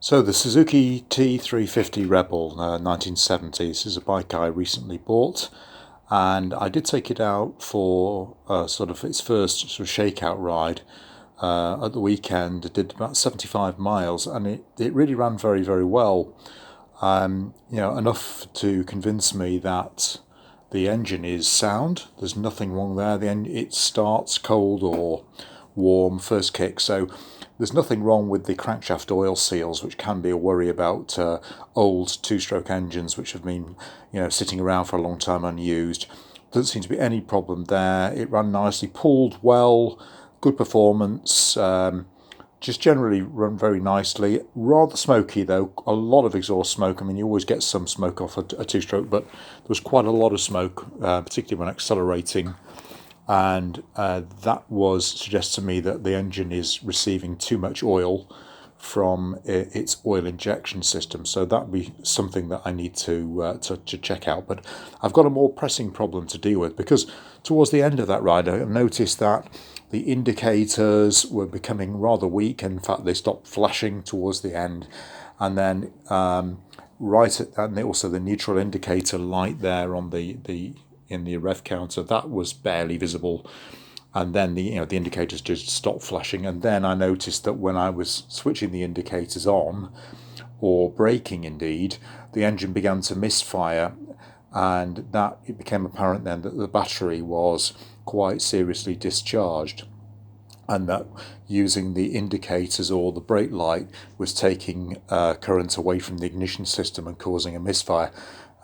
So the Suzuki T350 Rebel 1970s is a bike I recently bought, and I did take it out for sort of its first sort of shakeout ride at the weekend. It did about 75 miles, and it really ran very, very well. Enough to convince me that the engine is sound. There's nothing wrong there. It starts cold or warm first kick, so there's nothing wrong with the crankshaft oil seals, which can be a worry about old two-stroke engines which have been sitting around for a long time unused. Doesn't seem to be any problem there. It ran nicely, pulled well, good performance, just generally run very nicely. Rather smoky though, a lot of exhaust smoke. I mean, you always get some smoke off a two-stroke, but there was quite a lot of smoke, particularly when accelerating. And that suggests to me that the engine is receiving too much oil from its oil injection system. So that'd be something that I need to check out. But I've got a more pressing problem to deal with, because towards the end of that ride, I noticed that the indicators were becoming rather weak. In fact, they stopped flashing towards the end, and then and also the neutral indicator light there on in the rev counter, that was barely visible, and then the indicators just stopped flashing. And then I noticed that when I was switching the indicators on, or braking indeed, the engine began to misfire, and that it became apparent then that the battery was quite seriously discharged, and that using the indicators or the brake light was taking current away from the ignition system and causing a misfire.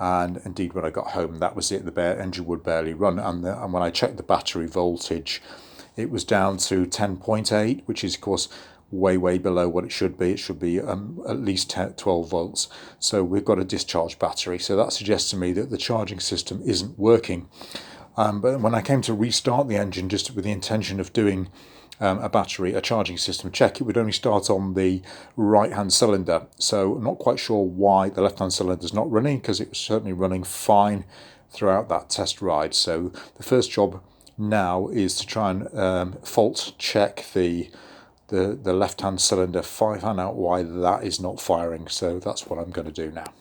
And indeed, when I got home, that was it. The engine would barely run. And when I checked the battery voltage, it was down to 10.8, which is, of course, way, way below what it should be. It should be at least 12 volts. So we've got a discharged battery. So that suggests to me that the charging system isn't working. But when I came to restart the engine, just with the intention of doing a charging system check, it would only start on the right-hand cylinder. So I'm not quite sure why the left-hand cylinder is not running, because it was certainly running fine throughout that test ride. So the first job now is to try and fault check the left-hand cylinder, find out why that is not firing. So that's what I'm going to do now.